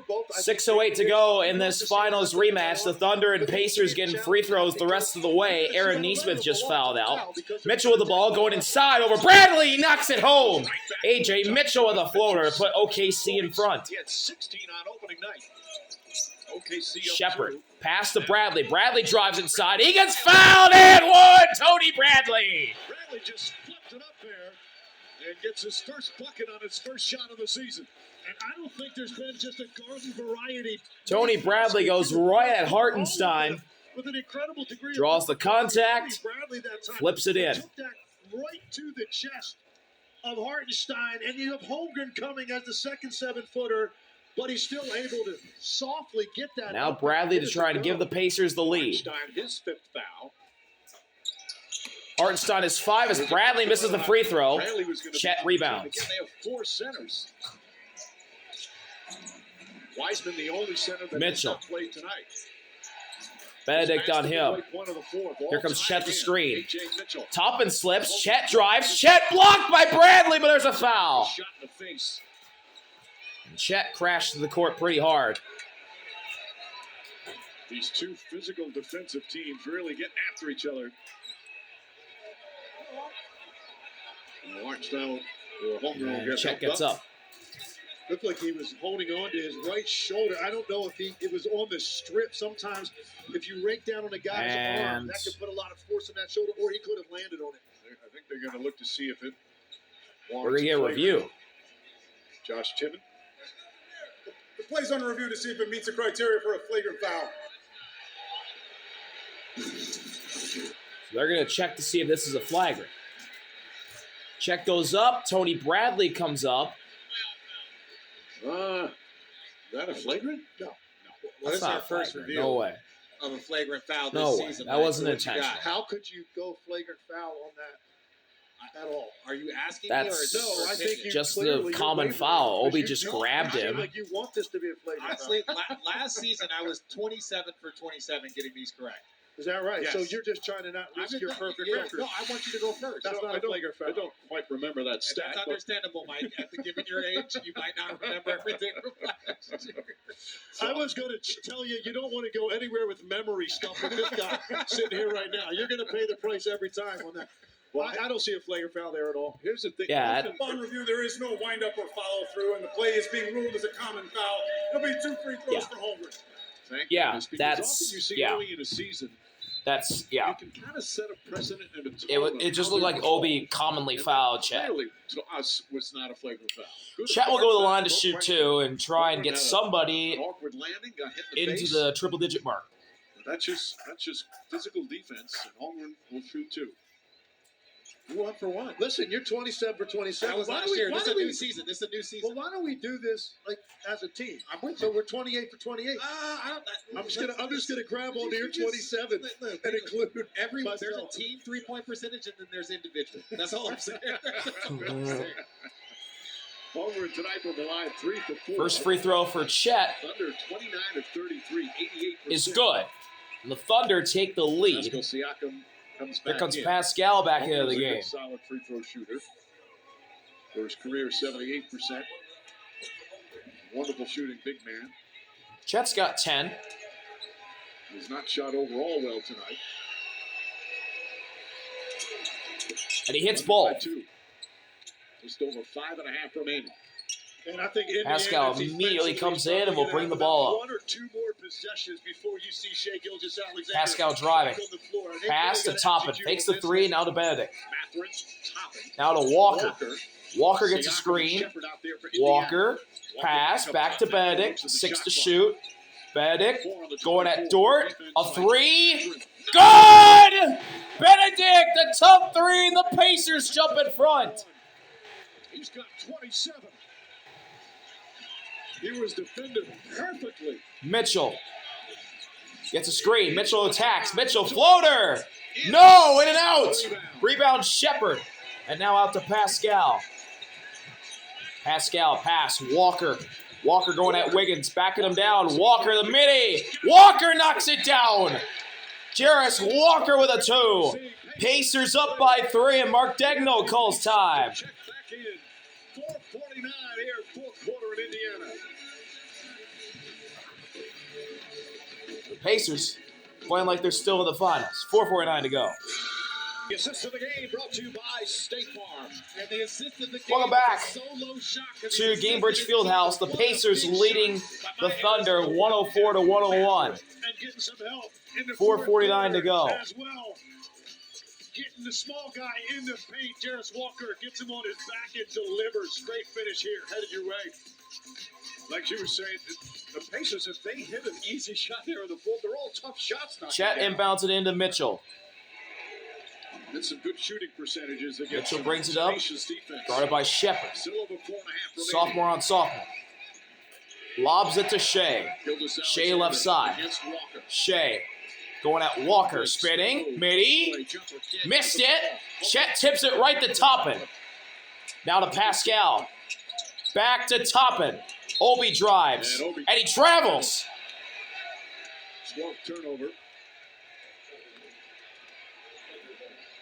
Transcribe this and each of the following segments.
both. 6:08 to go in this finals rematch. The Thunder and Pacers getting free throws the rest of the way. Aaron Nesmith just fouled out. Mitchell with the ball going inside over Bradley. He knocks it home. A.J. Mitchell with a floater to put OKC in front. He had 16 on opening night. OKC Shepard, pass to Bradley. Bradley drives inside. He gets fouled and one. Tony Bradley. Bradley just flipped it up there and gets his first bucket on his first shot of the season. And I don't think there's been just a garden variety. Tony Bradley goes right at Hartenstein. With an incredible degree Draws the contact. Bradley that time Flips it in. took that right to the chest of Hartenstein, and you have Holmgren coming as the second 7-footer, but he's still able to softly get that. Now Bradley to try to give the Pacers the lead. Hartenstein, his fifth foul. Hartenstein is 5 as Bradley misses the free throw. Bradley was gonna Chet be- rebounds. Again, they have 4 centers. Wiseman, the only center that Mitchell. has not played tonight. Benedict on him. One of the 4. Ball Here comes tied Chet the again. screen. A.J. Mitchell. Toppin slips. Chet drives. Chet blocked by Bradley, but there's a foul. Shot in the face. Chet crashed to the court pretty hard. These two physical defensive teams really getting after each other. Hartenstein or Holmgren will get Chet helped gets up. Looked like he was holding on to his right shoulder. I don't know if it was on the strip. Sometimes if you rake down on a guy's arm, that could put a lot of force in that shoulder, or he could have landed on it. I think they're going to look to see if it. We're going to get a review. Josh Timmon. The play's under review to see if it meets the criteria for a flagrant foul. So they're going to check to see if this is a flagrant. Check goes up. Tony Bradley comes up. Is that a flagrant? No. Well, That's this is not our a first flagrant. review No way. of a flagrant foul this No way. season. That Mike. wasn't So what you got? intentional. How could you go flagrant foul on that at all? Are you asking That's- me or No, I think you Just the clearly common you're foul. wavering Obi because just you grabbed seem him. like you want this to be a flagrant Honestly, foul. last season I was 27 for 27 getting these correct. Is that right? Yes. So you're just trying to not risk your perfect record. No, I want you to go first. That's not a flagrant foul. I don't quite remember that And stat. that's understandable, Mike. Given your age, you might not remember everything from last year. I was going to tell you, you don't want to go anywhere with memory stuff with this guy sitting here right now. You're going to pay the price every time on that. Well, I don't see a flagrant foul there at all. Here's the thing. Yeah, Upon review, there is no wind-up or follow-through, and the play is being ruled as a common foul. There'll be 2 free throws for Holmgren. Thank Yeah, goodness, because that's- often you see yeah. early in a season, That's, yeah. you can kind of set a precedent and a tone. It just looked like Obi commonly fouled Chet. Clearly, to us, was not a flagrant foul. Good Chet will go to the line to both shoot right. 2 and try and Holmgren get had somebody an awkward landing, got hit in the into face. the triple-digit mark. That's just physical defense, and Holmgren will shoot 2. 1 for 1. Listen, you're 27 for 27. That was Why last don't we- year. why This is a don't new we- season. This is a new season. Well, why don't we do this like as a team? I'm with So you. we're 28 for 28. I'm just gonna grab onto your 27 and include There's a myself. team 3-point percentage and then there's individual. That's all I'm saying. That's all I'm saying. Holmgren tonight from the line, 3 for 4. First free throw for Chet Thunder 29 of 33, 88%. is good. And the Thunder take the lead. Pascal Siakam comes back Here comes in. Pascal back into the Holmgren's a game. good, solid free throw shooter. For his career, 78%. Wonderful shooting big man. Chet's got 10. He's not shot overall well tonight. And he hits By both. 2. Just over 5.5 remaining. And I think Indiana, Pascal if he's immediately defensively, comes in and will probably bring the gonna ball have up. 1 or 2 more possessions before you see Shai Gilgeous-Alexander Pascal driving. on the floor. And they Pass to really gotta Toppin. execute Fakes on the this 3, one. now to Benedict. Mathurin, Toppin, Now to Walker. Walker gets a Siakam, screen. Shepard out there for Indiana. Walker. Pass back to Benedict. 6 to shoot. Benedict going at Dort. A 3. Good! Benedict, a tough 3, and the Pacers jump in front. He's got 27. He was defended perfectly. Mitchell gets a screen. Mitchell attacks. Mitchell floater. No, in and out. Rebound Shepard. And now out to Pascal. Pascal pass. Walker. Walker going at Wiggins. Backing him down. Walker the midi. Walker knocks it down. Jarris Walker with a 2. Pacers up by 3, and Mark Degno calls time. Check back in. 4:49 here, fourth quarter in Indiana. Pacers playing like they're still in the finals. 4:49 to go. The assist of the game brought to you by State Farm. And the assist of the game Welcome back is a solo shot to Gainbridge Fieldhouse. The Pacers leading the Thunder 104 to 101. And getting some help in the 4:49 to go. as well. Getting the small guy in the paint. Jarris Walker gets him on his back and delivers. Great finish here. Headed your way. Like you were saying, the Pacers, if they hit an easy shot there on the floor, they're all tough shots now. Chet inbounds it into Mitchell. Did some good shooting percentages against Mitchell brings it up. Pacers defense. Guarded by Shepard. Still over 4.5 remaining. Sophomore on sophomore. Lobs it to Shai. Shai left side. Against Walker. Shai going at Walker. Spinning. Midi. Missed it. Chet tips it right to Toppin. Now to Pascal. Back to Toppin. Obi drives. And he travels. 12th turnover.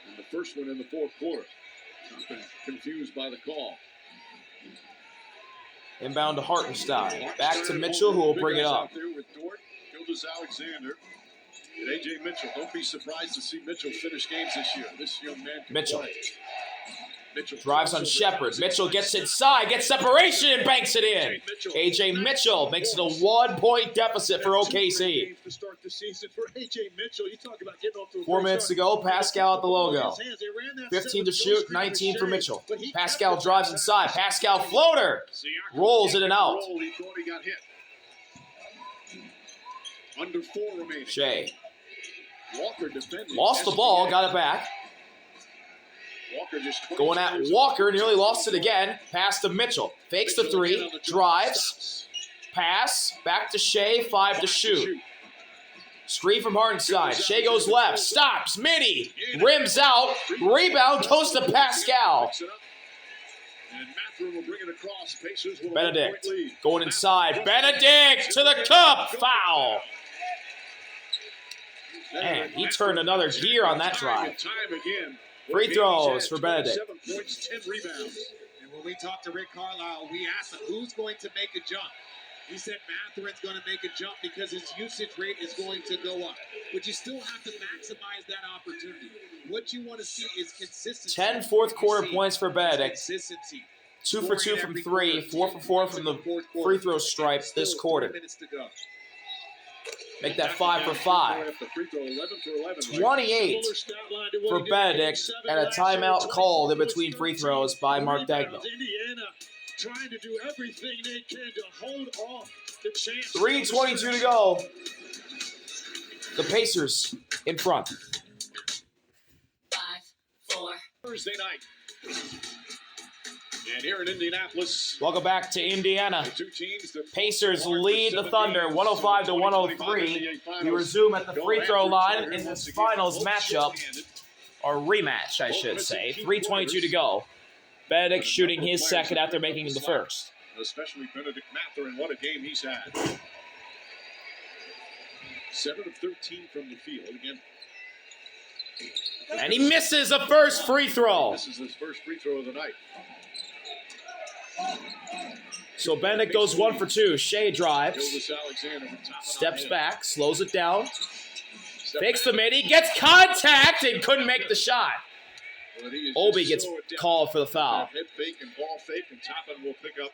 And the first one in the fourth quarter. I've been confused by the call. Inbound to Hartenstein. Back to Mitchell, who will bring it up. Out there with Dort, Gildas Alexander, and A.J. Mitchell. Don't be surprised to see Mitchell finish games this year. This young man can Mitchell. play. Mitchell Drives on Shepard. Mitchell gets inside, gets separation, and banks it in. A.J. Mitchell makes it a 1-point deficit for OKC. To start the season for A.J. Mitchell. You talk about getting off to a 4 great minutes to start. go. Pascal at the logo. His hands, they ran that 15 to set with shoot, Ghost 19 for Shai, Mitchell. but he Pascal kept it drives back. inside. Pascal floater. Siakam Rolls can't in and get the out. roll. He thought he got hit. Under 4 remaining. Shai Walker defending. lost the ball, got it back. Walker just 20 Going at times. Walker, nearly lost it again. Pass to Mitchell. Fakes the Mitchell again 3, on the drives, stops. pass, back to Shai, 5 to shoot. Screen from Hartenstein. Shai goes left, stops, midi, rims out, rebound, goes to Pascal. Picks it up. And Mathurin will bring it across. Pacers with a Benedict 1-point lead. going inside. Benedict to the cup, foul. Man, he turned another gear on that drive. Time again. Free throws for Benedict. 7 points, 10 rebounds. And when we talked to Rick Carlisle, we asked him who's going to make a jump. He said Mathurin's going to make a jump because his usage rate is going to go up. But you still have to maximize that opportunity. What you want to see is consistency. 10 fourth quarter points for Benedict. Consistency. 2 for 2 from 3, 4 for 4 from the free throw stripe this Still quarter. 3 minutes to go. Make that 5 for 5. 28 for Benedict, and a timeout called in between free throws by Mark Dagnall. Indiana trying to do everything they can to hold off the chance. 3:22 to go. The Pacers in front. 5, 4. Thursday night. And here in Indianapolis, Welcome back to Indiana. the two teams, the Pacers lead the Thunder 105 to 103. We resume at the free throw line in this finals matchup, or rematch, I should say. 3:22 to go. Benedict shooting his second after making the first. Especially Benedict Mathurin, what a game he's had. 7 of 13 from the field. Again, And he misses the first free throw. this is his first free throw of the night. So Benedict goes 1 for 2. Shai drives, Gildas Alexander from top steps back, slows it down, fakes the midi, gets contact, and couldn't make the shot. Obi gets called for the foul. Head fake and ball fake, and Toppin will pick up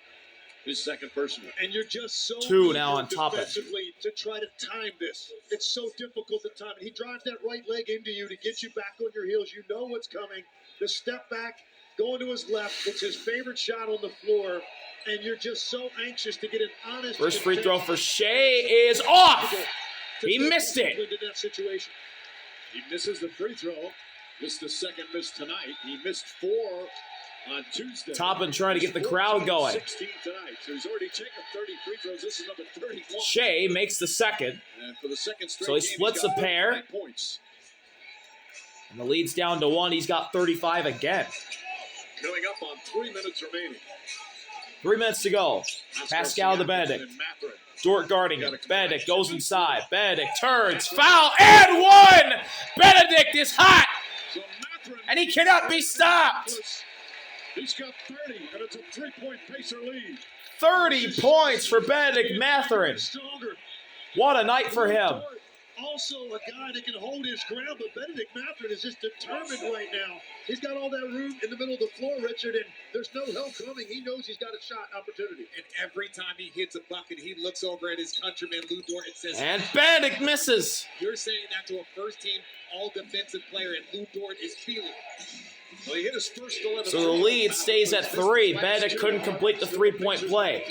his second personal. And you're just so 2 now on eager Toppin. defensively to try to time this. It's so difficult to time it. He drives that right leg into you to get you back on your heels. You know what's coming. The step back, going to his left. It's his favorite shot on the floor. And you're just so anxious to get an honest. First free throw for Shai is off. He missed it. Into that situation. He misses the free throw. Missed the second miss tonight. He missed 4 on Tuesday. Toppin trying to get the crowd going. 16 tonight. So he's already taken 30 free throws. This is number 31. Shai makes the second, And for the second straight so he game, splits he's got the pair. 39 points. and the lead's down to 1. He's got 35 again. Coming up on 3 minutes remaining. 3 minutes to go. Pascal to Benedict. And Mathurin. Dort guarding him. Benedict goes inside. Benedict turns. Foul and 1! Benedict is hot! So Mathurin, And he cannot be stopped. He's got 30, and it's a 3-point Pacer lead. 30 points for Benedict Mathurin. Stronger. What a night for him. also a guy that can hold his ground, but Benedict Mathurin is just determined right now. He's got all that room in the middle of the floor, Richard, and there's no help coming. He knows he's got a shot opportunity. And every time he hits a bucket, he looks over at his countryman, Lou Dort, and says, And Benedict misses. you're saying that to a first-team all-defensive player, and Lou Dort is feeling it. Well, he hit his first 11. So the lead stays at 3. Benedict couldn't complete the three-point play.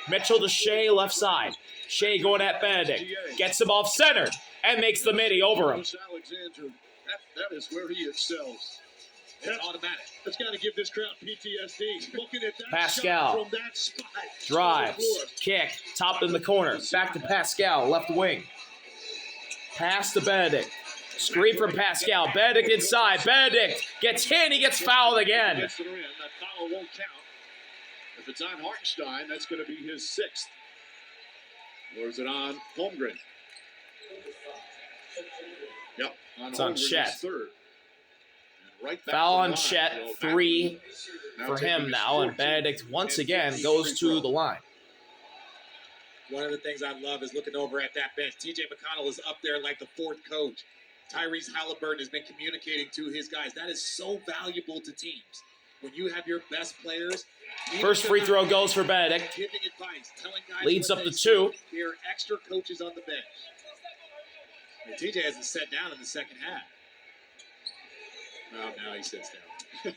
Mitchell to Shai, left side. Shai going at Benedict. Gets him off center and makes the midi over him. Alexander, that is where he excels. It's automatic. That's got to give this crowd PTSD. Looking at that Pascal. shot from that spot. Drives. Kick. Topped in the corner. Back to Pascal, left wing. Pass to Benedict. Screen from Pascal. Benedict inside. Benedict gets hit. He gets fouled again. That foul won't count. If it's on Hartenstein, that's going to be his 6th. Or is it on Holmgren? Yep, It's on Holmgren, Chet. his 3rd. And right back Foul to on the line. Chet. So 3 now for taking him his now. And 14th Benedict once and again 15th goes free to throw. the line. One of the things I love is looking over at that bench. TJ McConnell is up there like the 4th coach. Tyrese Halliburton has been communicating to his guys. That is so valuable to teams. When you have your best players. First free throw goes for Benedict. Giving advice, telling guys Leads what up they to 2. There are extra coaches on the bench. And TJ hasn't sat down in the second half. Well, now he sits down.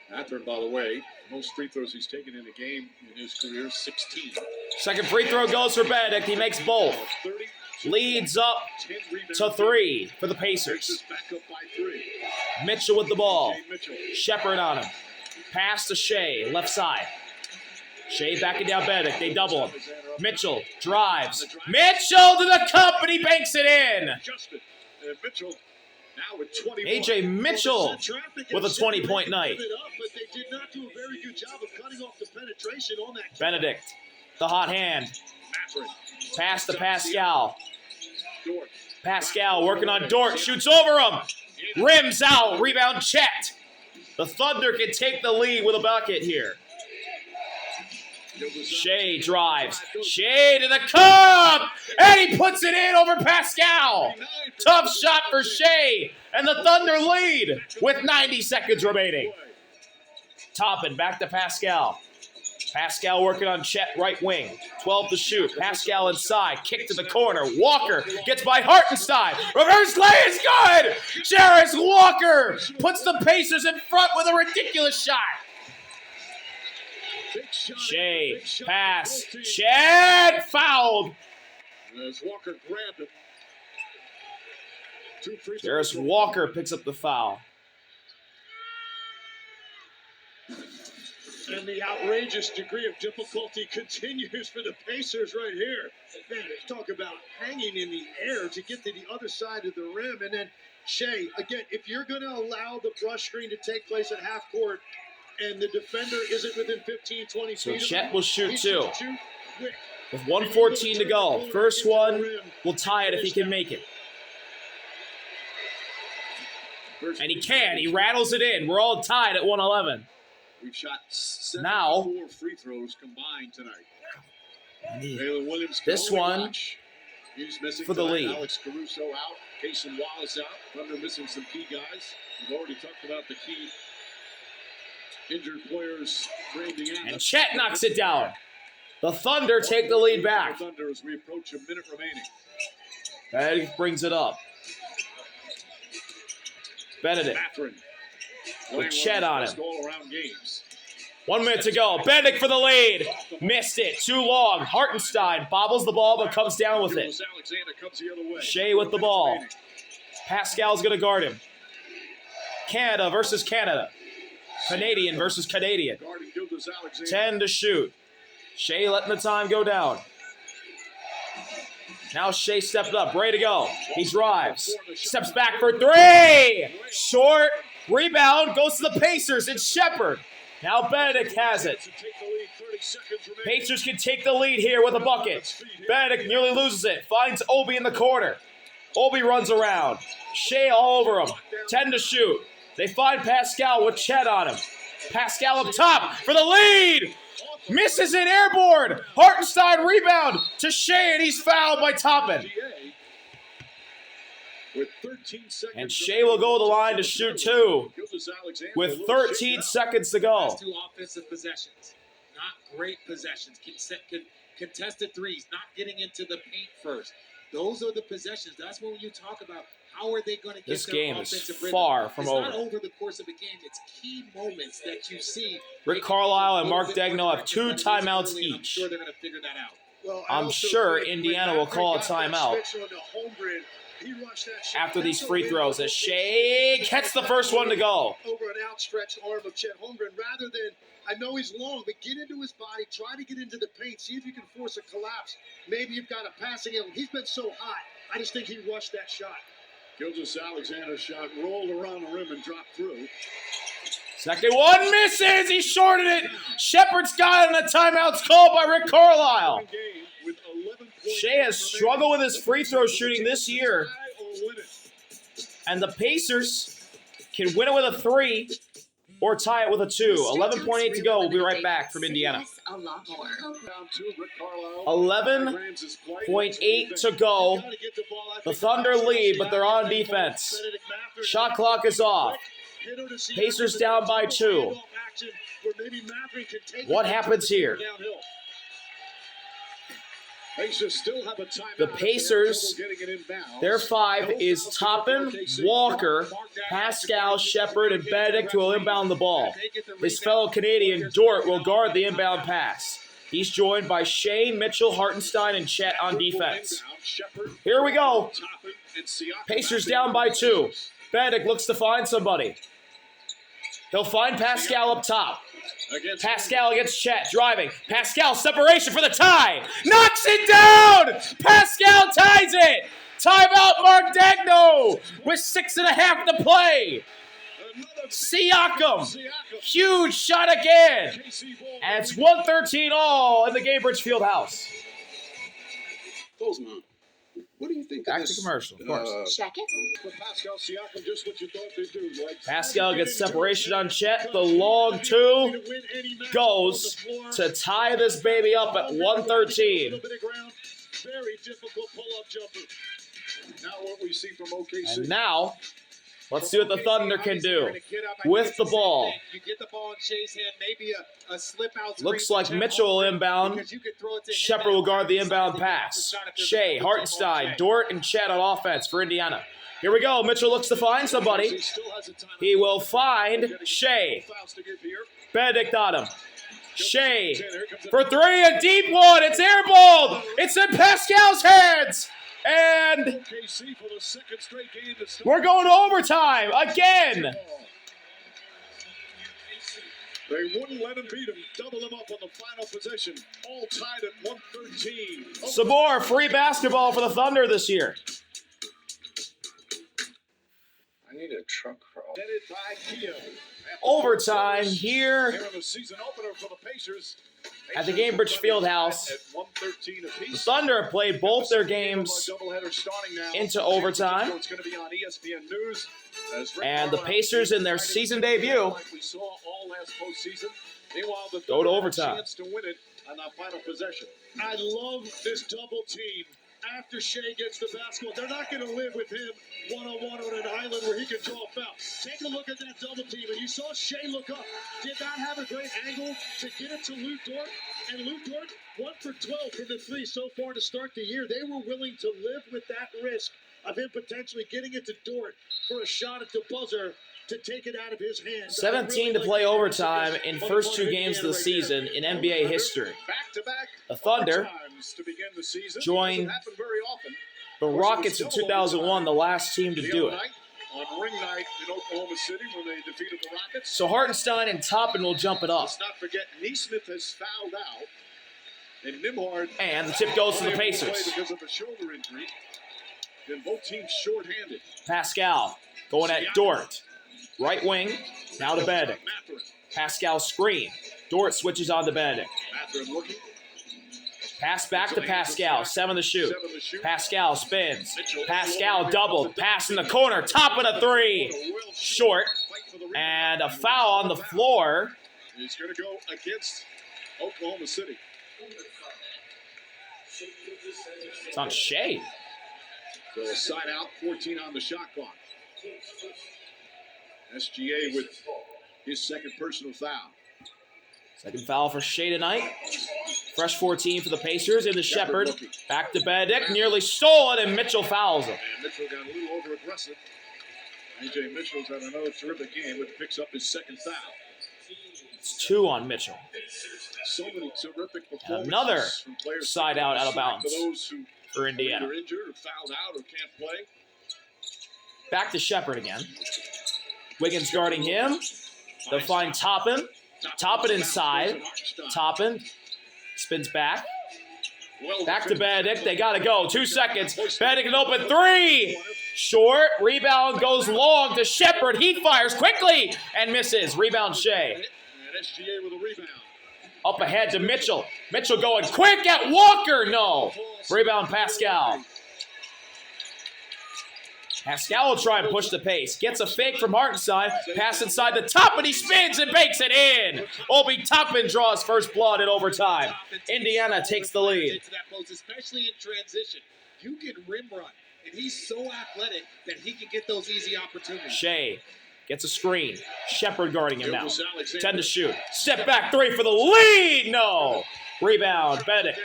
Mathurin, by the way, most free throws he's taken in a game in his career, 16. Second free throw goes for Benedict. He makes both. 30, Leads up 10 rebounds. to 3 for the Pacers Pacers. back up by 3. Mitchell with the ball. Jay Mitchell. Shepard on him. Pass to Shai, left side. Shai backing down Benedict. They double him. Mitchell drives. Mitchell to the cup, and he banks it in. Adjustment. And Mitchell now with 21. A.J. Mitchell with a 20-point night. But they did not do a very good job of cutting off the penetration on that kick. Benedict, the hot hand. Mathurin. Pass to Pascal. Dort. Pascal working on Dort. Shoots over him. Rims out. Rebound checked. The Thunder can take the lead with a bucket here. Shai drives. Shai to the cup! And he puts it in over Pascal. Tough shot for Shai. And the Thunder lead with 90 seconds remaining. Toppin back to Pascal. Pascal working on Chet right wing. 12 to shoot. Pascal inside. Kick to the corner. Walker gets by Hartenstein. Reverse lay is good! Jarris Walker puts the Pacers in front with a ridiculous shot. Shai, pass. Chet fouled. As Walker grabbed him. 2 free throws. Jarris Walker picks up the foul. And the outrageous degree of difficulty continues for the Pacers right here. Man, talk about hanging in the air to get to the other side of the rim. And then Shai, again, if you're going to allow the brush screen to take place at half court and the defender isn't within 15, 20 feet So of Chet him, will shoot he two. should shoot quick. With 1:14 to go. First one will tie it if he can make it. And he can. He rattles it in. We're all tied at 111. We've shot 74 Now- free throws combined tonight. And he- Jalen Williams. This can only one watch. He's missing for the tonight. lead. Alex Caruso out. Cason Wallace out. Thunder missing some key guys. We've already talked about the key injured players for Indiana. And Chet knocks it down. The Thunder take the lead back. Thunder as we approach a minute remaining. Benedict brings it up. Benedict Mathurin. with Chet on him. All-around games. 1 minute to go. Benedict for the lead. Missed it. Too long. Hartenstein bobbles the ball but comes down with it. Gilgeous Alexander comes the other way. Shai with the 4 minutes ball. remaining. Pascal's going to guard him. Canada versus Canada. Canadian versus Canadian. Guarding Gilgeous Alexander. 10 to shoot. Shai letting the time go down. Now Shai stepped up, ready to go. He drives. Steps back for 3. Short. Rebound goes to the Pacers. It's Shepard. Now Benedict has it. To take the lead, 30 seconds remaining. Pacers can take the lead here with a bucket. Benedict nearly loses it. Finds Obi in the corner. Obi runs around. Shai all over him. 10 to shoot. They find Pascal with Chet on him. Pascal up top for the lead. Misses it airborne. Hartenstein rebound to Shai, and he's fouled by Toppin. With 13 seconds And Shai will go to the line to shoot two with 13 seconds to go. Last two offensive possessions. Not great possessions. Contested threes. Not getting into the paint first. Those are the possessions. That's when you talk about how are they going to get This their game is offensive rhythm. far from It's over. not over the course of a game. It's key moments that you see. Rick Carlisle and Mark Degno have 2 timeouts each. I'm sure they're going to figure that out. Well, I'm sure Indiana will call a timeout after these free throws as Shai gets the first one to go. Over an outstretched arm of Chet Holmgren, rather than, I know he's long, but get into his body, try to get into the paint, see if you can force a collapse. Maybe you've got a passing him. He's been so hot. I just think he rushed that shot. Gilgeous-Alexander's shot rolled around the rim and dropped through. Second one misses. He shorted it. Shepard's got it, and a timeout's called by Rick Carlisle. Shai has struggled with his free throw shooting this year, and the Pacers can win it with a 3 or tie it with a 2. 11.8 to go. We'll be right back from Indiana. 11.8 to go. The Thunder lead, but they're on defense. Shot clock is off. Pacers down by 2. What happens here? The Pacers, their 5 is Toppin, Walker, Pascal, Shepard, and Benedict who will inbound the ball. His fellow Canadian, Dort, will guard the inbound pass. He's joined by Shai, Mitchell, Hartenstein, and Chet on defense. Here we go. Pacers down by 2. Benedict looks to find somebody. He'll find Pascal up top. Pascal against Chet, driving. Pascal, separation for the tie. Knocks it down! Pascal ties it! Timeout, Mark Degno with 6.5 to play. Siakam, huge shot again. And it's 113 all in the Gainbridge Fieldhouse. What do you think? Back to commercial, of course. Check it. Pascal Siakam, just what you thought they'd do. Pascal gets separation on Chet. The long 2 goes to tie this baby up at 113. Very difficult pull-up jumper. Now what we see from OKC. And now, let's see what the Thunder can do with the ball. You get the ball in Shai's hand, maybe a slip out. Looks like Mitchell will inbound. Shepard will guard the inbound pass. Shai, Hartenstein, Dort, and Chet on offense for Indiana. Here we go. Mitchell looks to find somebody. He will find Shai. Benedict on him. Shai for 3, a deep one. It's airballed. It's in Pascal's hands. And we're going to overtime again. They wouldn't let him beat him. Double him up on the final possession. All tied at 113. Some more free basketball for the Thunder this year. I need a truck crawl. Overtime here Here in the season opener for the Pacers. at the Gainbridge Fieldhouse. At 113 The apiece. Thunder have played both their games Doubleheader starting now. into overtime. It's going to be on ESPN News. And the Pacers in their season debut Like we saw all last postseason. Meanwhile, the go to Thunder have a overtime. chance to win it on that final possession. I love this double team. After Shai gets the basketball, they're not going to live with him one-on-one on an island where he can draw a foul. Take a look at that double team, and you saw Shai look up. Did not have a great angle to get it to Luke Dort, and Luke Dort 1 for 12 from the 3 so far to start the year. They were willing to live with that risk of him potentially getting it to Dort for a shot at the buzzer to take it out of his hands. 17 to play overtime in first 2 games of the season in NBA history. Back-to-back The Thunder overtimes to begin the season. joined Doesn't happen very often. the Rockets in 2001, the last team to The do other it. night, on ring night in Oklahoma City when they defeated the Rockets. So Hartenstein and Toppin will jump it up. Let's not forget Neesmith has fouled out. And Nimhard And the tip goes to the unable play Pacers. because of a shoulder injury. And both teams shorthanded. Pascal going at Dort. Right wing, now to Benedict. Mathurin. Pascal screen. Dort switches on to Benedict. Mathurin looking. Pass back to Pascal. 7 to shoot. Pascal spins. Pascal doubled. Pass in the corner. Top of the 3. Short. And a foul on the floor. He's going to go against Oklahoma City. It's on Shai. So a side out, 14 on the shot clock. SGA with his second personal foul. Second foul for Shai tonight. Fresh 14 for the Pacers into Shepherd. Back to Benedict. Nearly stolen, and Mitchell fouls him. And Mitchell got a little over aggressive. AJ Mitchell's had another terrific game, but picks up his second foul. It's 2 on Mitchell. So many terrific performances. Another from players side out of bounds for those who for Indiana. are injured or fouled out or can't play. Back to Shepherd again. Wiggins guarding him. They'll find Toppin. Toppin inside. Toppin spins back. Back to Benedict. They got to go. 2 seconds. Benedict can open 3. Short. Rebound goes long to Shepherd. He fires quickly and misses. Rebound Shai. And SGA with a rebound. Up ahead to Mitchell. Mitchell going quick at Walker. No. Rebound Pascal. Pascal will try and push the pace. Gets a fake from Hartenstein. Pass inside the top, and he spins and bakes it in. Obi Toppin draws first blood in overtime. Indiana takes the lead. Especially in transition. You can rim run, and he's so athletic that he can get those easy opportunities. Shai gets a screen. Shepherd guarding him now. 10 to shoot. Step back 3 for the lead. No. Rebound, Benedict.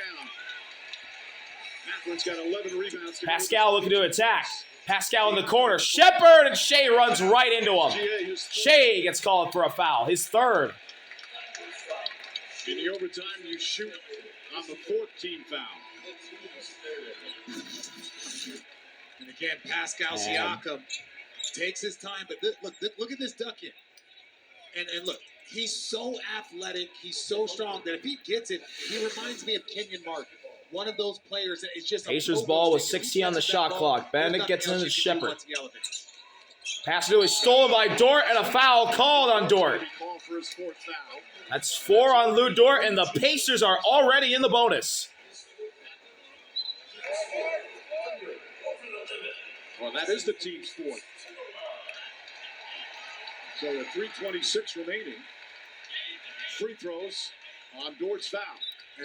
Matherin's got 11 rebounds. Pascal looking to attack. Pascal in the corner. Shepherd, and Shai runs right into him. Shai gets called for a foul. His third. In the overtime, you shoot on the 14th foul. And again, Pascal Siakam takes his time, but look at this duck in. And look, he's so athletic, he's so strong that if he gets it, he reminds me of Kenyon Martin. One of those players that is just Pacers ball with 60 on the shot clock. Benedict gets into Shepherd. Pass to is stolen by Dort, and a foul called on Dort. That's 4 on Lou Dort, and the Pacers are already in the bonus. Well, that is the team's fourth. So with 3:26 remaining, free throws on Dort's foul.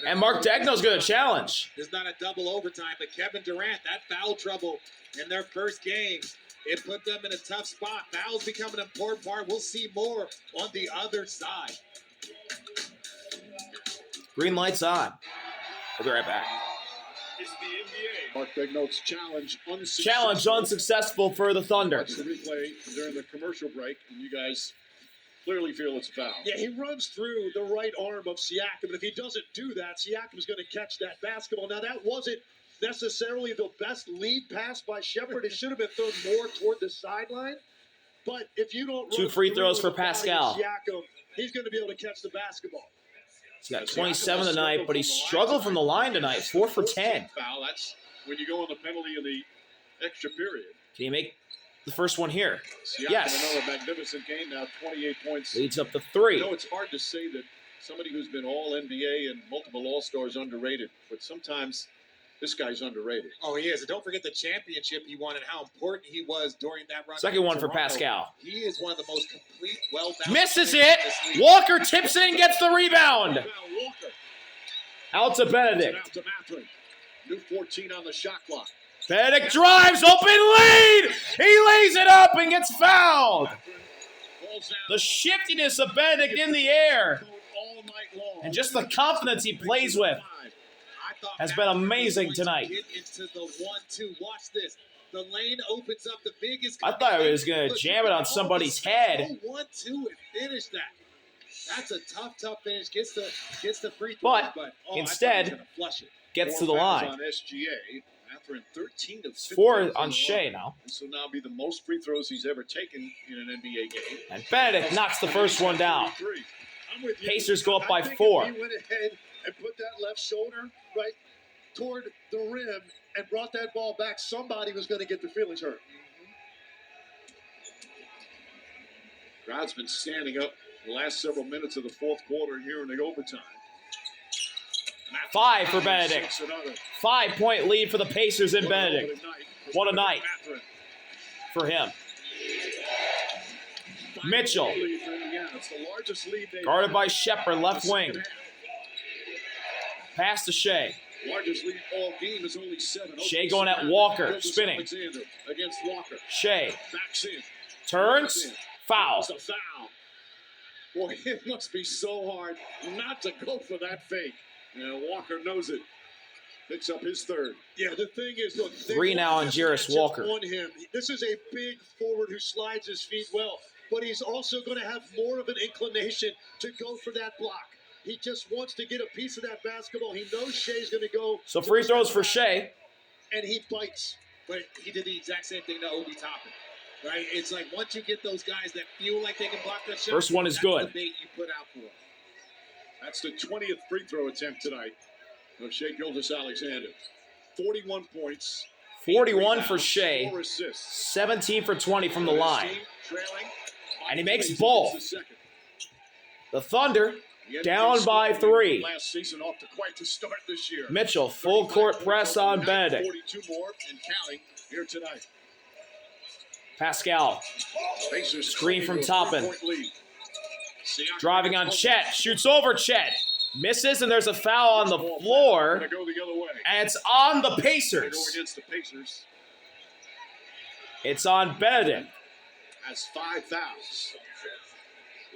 And Mark Daigneault's going to challenge. There's not a double overtime, but Kevin Durant, that foul trouble in their first game, it put them in a tough spot. Fouls become an important part. We'll see more on the other side. Green light's on. We'll be right back. Mark Daigneault's challenge unsuccessful. Challenge unsuccessful for the Thunder. Watch the replay during the commercial break, and you guys clearly feel it's a foul. Yeah, he runs through the right arm of Siakam, and if he doesn't do that, Siakam's going to catch that basketball. Now, that wasn't necessarily the best lead pass by Shepherd. It should have been thrown more toward the sideline. But if you don't 2 free throws for Pascal. Siakam, he's going to be able to catch the basketball. He's got 27 tonight, but he struggled from the line tonight. 4 for 10. Foul. That's when you go on the penalty in the extra period. Can he make the first one here? Siakam, Yes. another magnificent game now, 28 points. Leads up to 3. You know, it's hard to say that somebody who's been all NBA and multiple All-Stars underrated, but sometimes this guy's underrated. Oh, he is. And don't forget the championship he won and how important he was during that run. Second one for Toronto. Pascal. He is one of the most complete, well-balanced. Misses players it. in this league. Walker tips it and gets the rebound. Now Walker. Out to Benedict. Out to Mathurin. New 14 on the shot clock. Benedict drives, open lead. He lays it up and gets fouled. Falls down. The shiftiness of Benedict in the air All night long. and just the confidence he plays with I thought has Matt been was amazing going to tonight. Get into the 1-2. Watch this. The lane opens up. The big is I thought he was going to jam it on somebody's head. 1-2 and finish that. That's a tough finish. Gets the free throw. But I thought instead, he was gonna flush it. Gets to the 4 fouls line. on SGA. Mathurin 13 of 15 4 from on the Shai line. now. This will now be the most free throws he's ever taken in an NBA game. And Benedict knocks the first one down. I'm with you. Pacers go up by I think 4. If he went ahead and put that left shoulder right toward the rim and brought that ball back, somebody was going to get their feelings hurt. Crowd's been standing up the last several minutes of the fourth quarter here in the overtime. 5 for Benedict. Six another. 5-point lead for the Pacers in Benedict. What a night for him. Mitchell. It's the largest lead they've Guarded had by Shepherd, left in the wing. second Pass to Shai. Largest lead all game is only 7. Shai going at Walker, Gilgeous spinning. Alexander against Walker. Shai Backs in. turns, foul. It's a foul. Boy, it must be so hard not to go for that fake. And Walker knows it. Picks up his third. Yeah, the thing is, look, they 3 now on want Jarris matchup Walker. on him. This is a big forward who slides his feet well, but he's also going to have more of an inclination to go for that block. He just wants to get a piece of that basketball. He knows Shai's going to go. So free throws for Shai. And he bites. But he did the exact same thing to Obi Toppin. Right? It's like once you get those guys that feel like they can block that shot, First one is that's good. the bait you put out for them. That's the 20th free throw attempt tonight of Shai Gilgeous-Alexander. 41 points. 41 for Shai. 4 assists. 17 for 20 from the line. Trailing And he makes by both. the second. The Thunder The down NBA by scoring 3. Last season off to quite the start this year. Mitchell, full court 35 press points on overnight, Benedict. 42 more and counting here tonight. Pascal Pacers Screen from clinging to a Toppin. 3-point lead. Siakam driving on gets Chet. Shoots over Chet. Misses, and there's a foul on the Ball floor. Gonna go the other way. And it's on the They go Pacers. against the Pacers. It's on Benedict. Has 5 fouls.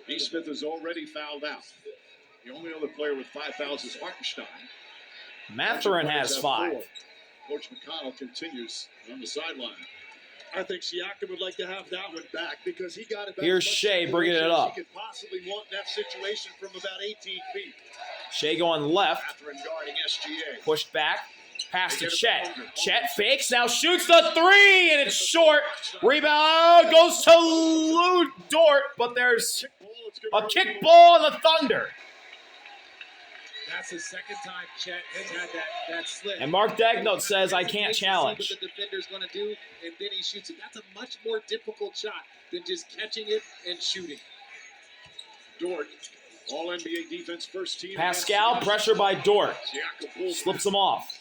B. Smith is already fouled out. The only other player with 5 fouls is Hartenstein. Mathurin has 5. 4. Coach McConnell continues on the sideline. I think Siakam would like to have that one back because he got it back. Here's as much Shai bringing it separation as up. He could possibly want in that situation from about 18 feet. Shai going left. Mathurin guarding SGA. Pushed back. Pass to Chet. Chet fakes. Now shoots the 3, and it's short. Rebound goes to Lou Dort, but there's a kick ball on the Thunder. That's the second time Chet has had that slip. And Mark Dagnott says, I can't challenge. See what the defender's going to do, and then he shoots it. That's a much more difficult shot than just catching it and shooting. Dort, all NBA defense first team. Pascal, pressure by Dort. Siakam pulls Slips him off.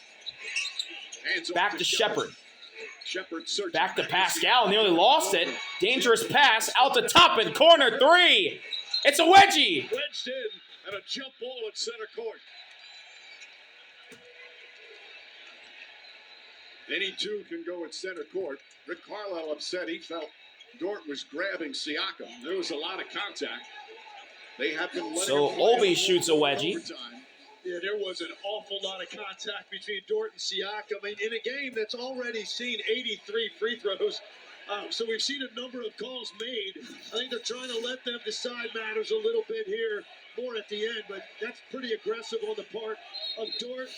hands off Back to Shepard. Shepard searching. Back to Pascal, nearly lost it. Dangerous pass, out the top in corner 3. It's a wedgie. Wedged in and a jump ball at center court. Any two can go at center court. Rick Carlisle upset. He felt Dort was grabbing Siakam. There was a lot of contact. They have been letting So him play Obi the shoots a ball wedgie. overtime. Yeah, there was an awful lot of contact between Dort and Siakam in a game that's already seen 83 free throws. So we've seen a number of calls made. I think they're trying to let them decide matters a little bit here, more at the end, but that's pretty aggressive on the part of Dort.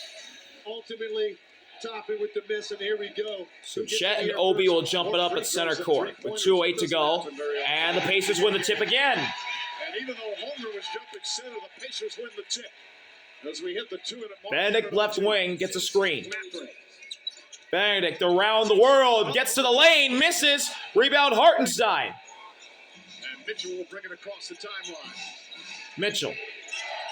Ultimately, Toppin with the miss, and here we go. So Chet and Obi will jump it up at center court with 2:08 to go. And the Pacers win the tip again. And even though Homer was jumping center, the Pacers win the tip. As we hit the 2-minute mark. Benedict left wing gets a screen. Benedict around the world, gets to the lane, misses. Rebound Hartenstein. And Mitchell will bring it across the timeline. Mitchell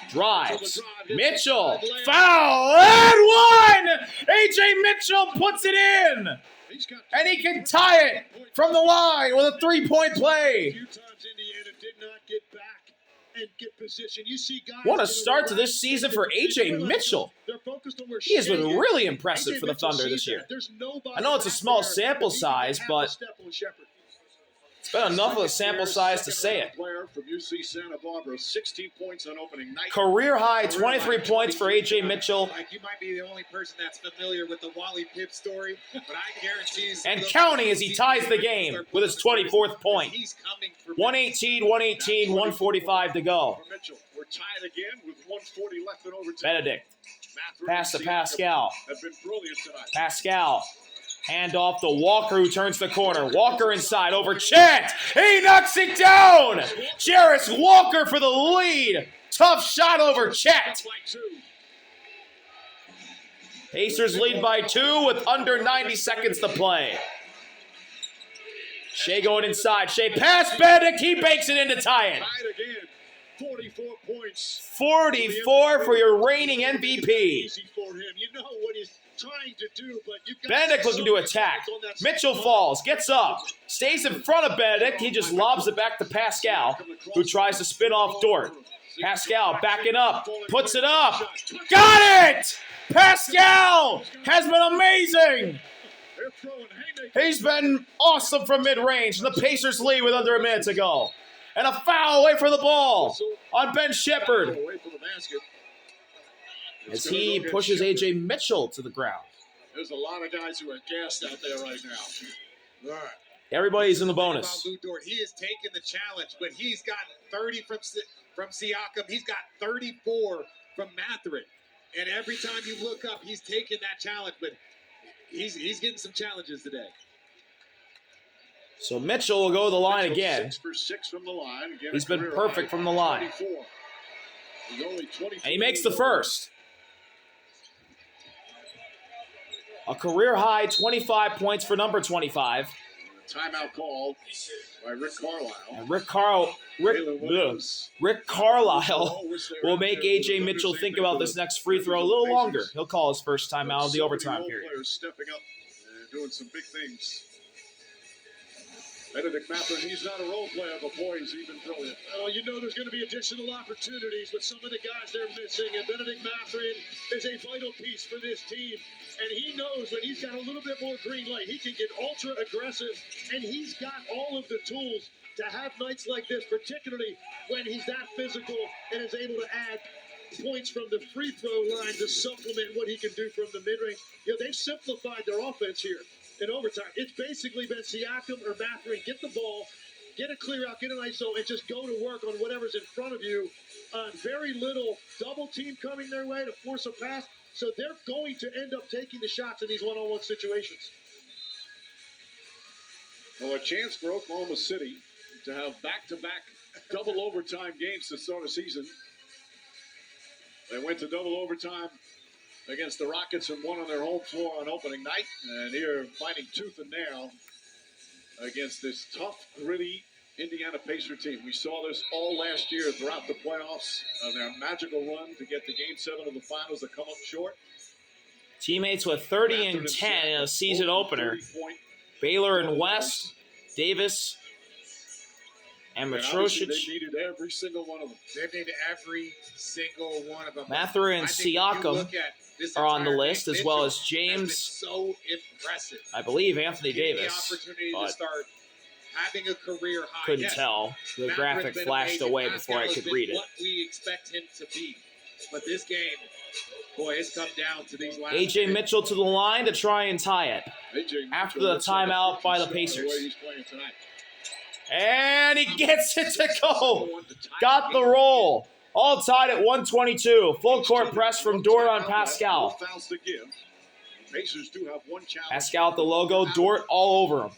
drives. Mitchell, foul, and 1! A.J. Mitchell puts it in. He's got And he can tie it from the line with a 3-point A play. few times Indiana did not get back and get position. You see guys. What a that are start to this relaxed, season they for realize A.J. Mitchell. They're focused on where He has been Shai is. really impressive A.J. for the Mitchell Thunder sees this year. that. There's nobody I know it's a back small there. sample He can size, have but a step on Shepard. it's been enough of a sample size to say it. player from UC Santa Barbara, 16 points on opening night. Career high 23 points for A.J. Mitchell. Like, you might be the only person that's familiar with the Wally Pipp story, but I guarantee And counting as he ties the game with his 24th point. He's coming for 118, 145 to go. For Mitchell, we're tied again with 140 left in overtime. Benedict, Mathurin pass to and Siakam Pascal. have been brilliant tonight. Pascal, hand off to Walker, who turns the corner. Walker inside over Chet. He knocks it down. Jarris Walker for the lead. Tough shot over Chet. Like 2. Pacers lead by 2 with under 90 seconds to play. Shai going inside. Shai pass Benedict. He bakes it in to tie it. Tied again. 44 points. 44 for your reigning MVP. Easy for him. You know what he's trying to do, but you've got Benedict looking to so attack. on that Mitchell falls, gets up, stays in front of Benedict. He just lobs it back to Pascal, who tries to spin off Dort. Pascal backing up, puts it up. Got it! Pascal has been amazing. He's been awesome from mid-range. The Pacers lead with under a minute to go. And a foul away from the ball on Ben Shepherd as he pushes A.J. Mitchell to the ground. There's a lot of guys who are gassed out there right now. All right. Everybody's in the bonus. Lou Dort, he has taken the challenge, but he's gotten 30 from Siakam. He's got 34 from Mathurin. And every time you look up, he's taking that challenge, but he's getting some challenges today. So Mitchell will go to the line again. 6 for 6 from the line. Again, he's been perfect from the line. 24. He's only 24. And he makes the first. A career high 25 points for number 25. Timeout call by Rick Carlisle. And Rick Carlisle will make A.J. Mitchell think about this next free throw a little longer. He'll call his first timeout of the overtime period. Players stepping up and doing some big things. Benedict Mathurin, he's not a role player, but boy, he's even brilliant. Well, you know there's going to be additional opportunities with some of the guys they're missing, and Benedict Mathurin is a vital piece for this team. And he knows when he's got a little bit more green light, he can get ultra aggressive, and he's got all of the tools to have nights like this, particularly when he's that physical and is able to add points from the free throw line to supplement what he can do from the mid-range. You know, they've simplified their offense here in overtime. It's basically been Siakam or Mathurin, get the ball, get a clear out, get an ISO, and just go to work on whatever's in front of you. Very little double team coming their way to force a pass. So they're going to end up taking the shots in these one-on-one situations. Well, a chance for Oklahoma City to have back-to-back double overtime games to start the season. They went to double overtime against the Rockets and won on their home floor on opening night. And here fighting tooth and nail against this tough, gritty Indiana Pacer team. We saw this all last year throughout the playoffs. Their magical run to get to Game 7 of the finals to come up short. Teammates with 30 and 10 in a season opener. Baylor and West, Davis, and Matrosic. They needed every single one of them. They needed every single one of them. Mathurin and Siakam are on the list, as well as James. So impressive. I believe Anthony Davis. The opportunity to start having a career high. Couldn't tell. The graphic flashed away before I could read it. What we expect him to be, but this game, boy, it's come down to these last. A.J. Mitchell to the line to try and tie it after the timeout by the Pacers. And he gets it to go. Got the roll. All tied at 122. Full court press from Dort on Pascal. Pascal at the logo. Dort all over him.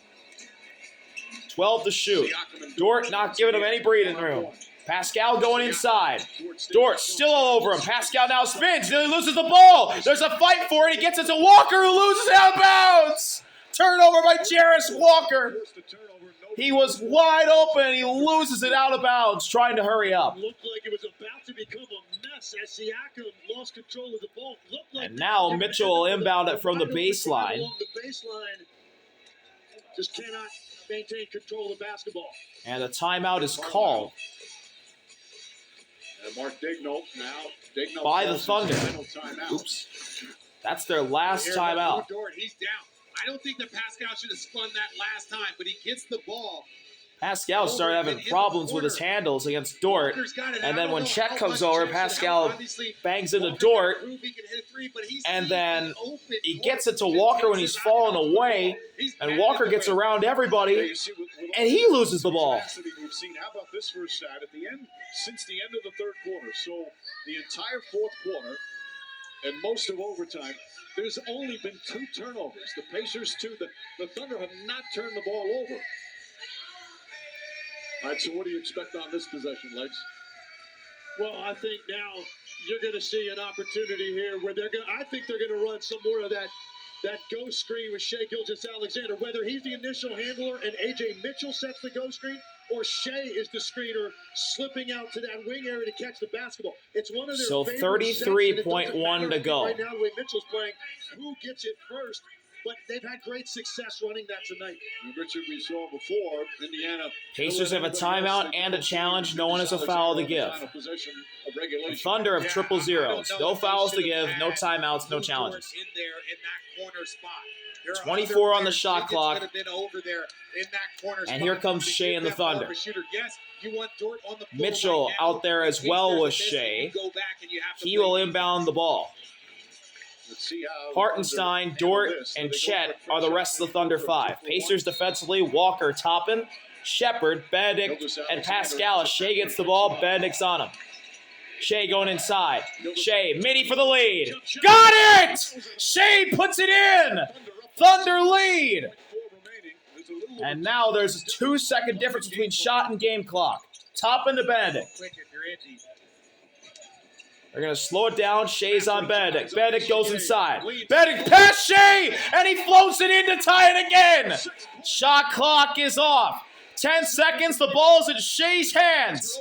12 to shoot. Dort not giving him any breathing room. Pascal going inside. Dort still all over him. Pascal now spins. Then he loses the ball. There's a fight for it. He gets it to Walker, who loses it out of bounds. Turnover by Jarris Walker. He was wide open. He loses it out of bounds, trying to hurry up. Looked like it was about to become a mess as Siakam lost control of the ball. And now Mitchell will inbound it from the baseline. Just cannot maintain control of the basketball. And the timeout is called. And Mark Daigneault now. By the Thunder. Oops. That's their last timeout. He's down. I don't think that Pascal should have spun that last time, but he gets the ball. Pascal started having problems with his handles against Dort. And then when Chet comes over, Pascal bangs into Dort. And then he gets it to Walker when he's falling away. And Walker gets around everybody. And he loses the ball. How about this for a shot at the end? Since the end of the third quarter. So the entire fourth quarter and most of overtime, there's only been 2 turnovers. The Pacers 2. The Thunder have not turned the ball over. All right, so what do you expect on this possession, Legs? Well, I think now you're going to see an opportunity here where I think they're going to run some more of that ghost screen with Shai Gilgeous-Alexander. Whether he's the initial handler and A.J. Mitchell sets the ghost screen, or Shai is the screener slipping out to that wing area to catch the basketball. It's one of their so 33.1 to go. Right now, the way Mitchell's playing, who gets it first? but they've had great success running that tonight. And Richard, we saw before, Indiana. Pacers have a timeout and a challenge. No one has a foul to give. The Thunder have triple zeros. No fouls to give, no timeouts, no challenges. In there in that corner spot. There are 24 other on the players shot Wiggins clock. could have been over there in that corner And spot here comes to Shai give and the that ball Thunder. to a shooter. Yes, you want Dort on the floor Mitchell right now. out there as In case well there's a with miss, Shai. you go back and you have to He play will defense. inbound the ball. Let's see how Hartenstein, Dort, and Chet are the rest of the Thunder 5. Pacers defensively, Walker, Toppin, Shepard, Benedict, and Pascal. As Shai gets the ball, Benedict's on him. Shai going inside. Shai, midi for the lead. Got it! Shai puts it in! Thunder lead! And now there's a 2-second difference between shot and game clock. Toppin to Benedict. Quick if you're Indy. They're going to slow it down. Shai's on Benedict. Benedict goes inside. Benedict past Shai, and he floats it in to tie it again. Shot clock is off. 10 seconds. The ball's in Shai's hands.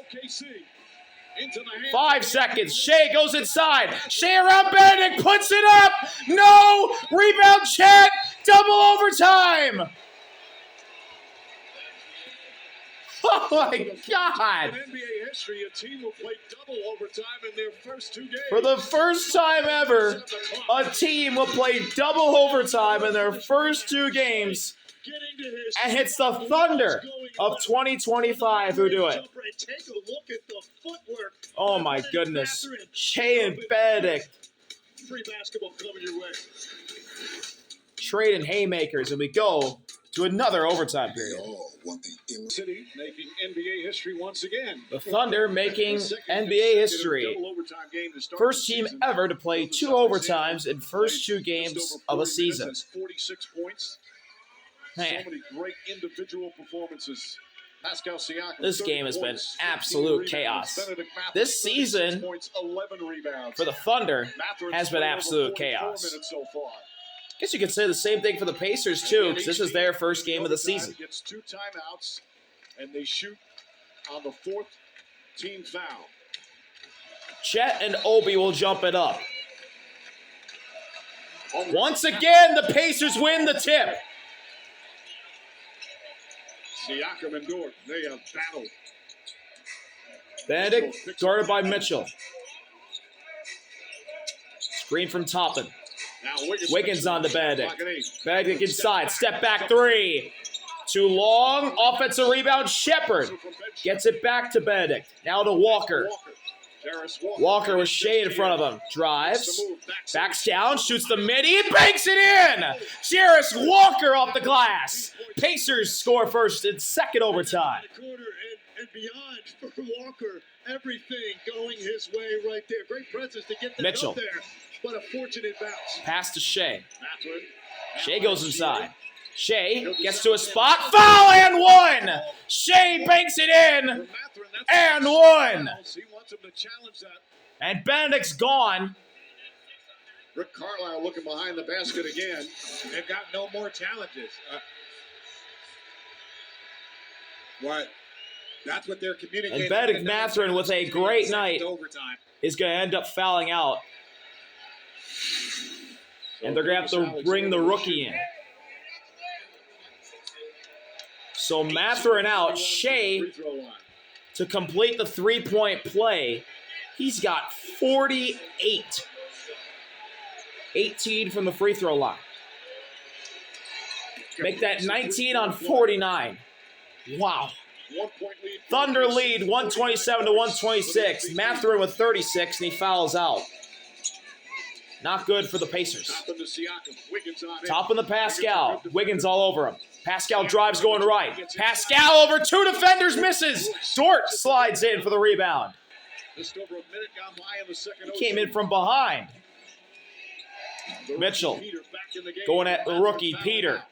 5 seconds. Shai goes inside. Shai around Benedict. Puts it up. No. Rebound Chet. Double overtime. Oh, my God. In NBA history, a team will play double overtime in their first 2 games. For the first time ever, a team will play double overtime in their first 2 games and hits the Thunder of 2025 who do it. Take a look at the footwork. Oh, my goodness. Shai and Benedict Free basketball coming your way. trading haymakers, and we go to another overtime period. City making NBA history once again. The Thunder making NBA history. First team ever to play 2 overtimes in first 2 games of a season. 46 points. So Man, many great individual performances. Pascal Siakam, this 30 game has been points, absolute 15 rebounds. chaos. Benedict Mathurin, This 36 season points, 11 rebounds. for the Thunder Mathurin has been scored over absolute 44 chaos. minutes so far. I guess you could say the same thing for the Pacers, too, because this is their first game of the season. Gets 2 timeouts, and they shoot on the 4th team foul. Chet and Obi will jump it up. Once again, the Pacers win the tip. Siakam and Dort, they have battled. Benedict guarded by Mitchell. Screen from Toppin. Now Wiggins on to Benedict. Clock at 8. Benedict inside. Step back 3. Too long. Offensive rebound. Shepard gets it back to Benedict. Now to Walker. Walker with Shai in front of him. Drives. Backs down. Shoots the midi. Banks it in. Jarris Walker off the glass. Pacers score first in second overtime. The quarter and beyond for Walker. Everything going his way right there. Great presence to get that Mitchell. up there. But a fortunate bounce. Pass to Shai. Mathurin. Shai goes inside. Shai gets to a spot. Foul and 1. Shai banks it in. For Mathurin, that's And 1. He wants him to challenge that. And Benedict's gone. Rick Carlisle looking behind the basket again. They've got no more challenges. What? That's what they're communicating. And Benedict Mathurin with a great night Overtime. is going to end up fouling out. And they're going to have to bring the rookie in. So Mathurin out. Shai, Free throw line. to complete the 3-point play, he's got 48. 18 from the free throw line. Make that 19 on 49. Wow. 1 point lead. Thunder lead 127 to 126. Mathurin with 36, and he fouls out. Not good for the Pacers. Top to Siakam. Wiggins on Top of the Pascal. Wiggins all over him. Pascal drives going right. Pascal over 2 defenders, misses. Dort slides in for the rebound. Just over a minute gone by in the second. He came in from behind. Mitchell going at the rookie, Peter.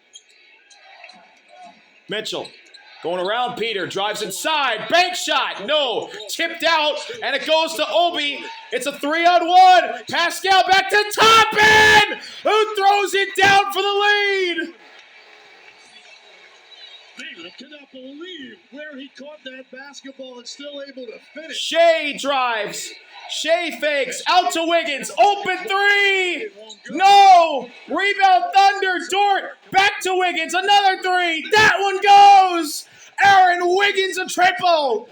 Mitchell going around Peter, drives inside, bank shot, no, tipped out, and it goes to Obi. It's a 3-on-1. Pascal back to Toppin, who throws it down for the lead. They lift it up believe where he caught that basketball and still able to finish. Shai drives. Shai fakes. Out to Wiggins. Open three. No. Rebound Thunder. Dort. Back to Wiggins. Another three. That one goes. Aaron Wiggins a triple.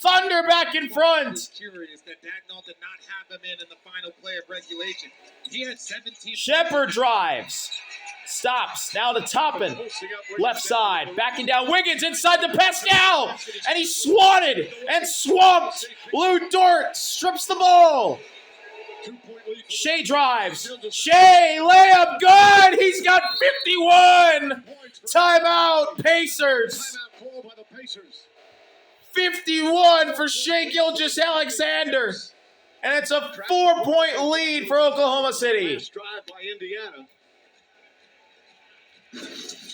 Thunder back in front. Curious that Dagnall did not have him in the final play of regulation. He had 17. Shepherd drives. Stops. Now to Toppin. Left side. Backing down Wiggins inside to Pascal. And he swatted and swamped. Lou Dort strips the ball. Shai drives. Shai layup good. He's got 51. Timeout Pacers. 51 for Shai Gilgeous-Alexander. And it's a 4-point lead for Oklahoma City. Drive by Indiana.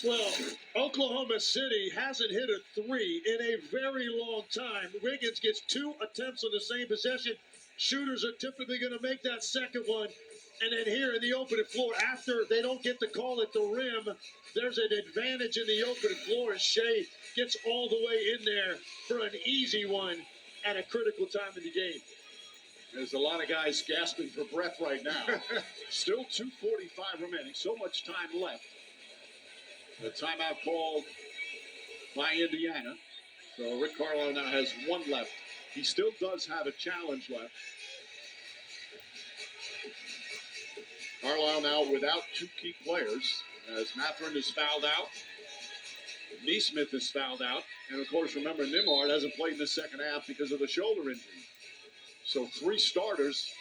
Well, Oklahoma City hasn't hit a three in a very long time. Wiggins gets 2 attempts on the same possession. Shooters are typically going to make that second one. And then here in the open floor, after they don't get the call at the rim, there's an advantage in the open floor as Shai gets all the way in there for an easy one at a critical time in the game. There's a lot of guys gasping for breath right now. Still 2:45 remaining. So much time left. The timeout called by Indiana. So Rick Carlisle now has 1 left. He still does have a challenge left. Carlisle now without 2 key players as Mathurin is fouled out. Neesmith is fouled out. And of course, remember, Nimard hasn't played in the second half because of the shoulder injury. So 3 starters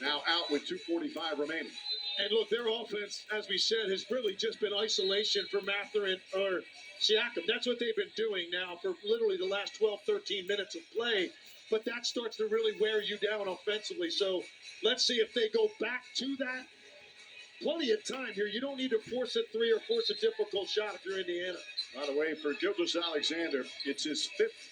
now out with 2:45 remaining. And look, their offense, as we said, has really just been isolation for Mathurin or Siakam. That's what they've been doing now for literally the last 12, 13 minutes of play. But that starts to really wear you down offensively. So let's see if they go back to that. Plenty of time here. You don't need to force a three or force a difficult shot if you're Indiana. By the way, for Gilgeous-Alexander, it's his 5th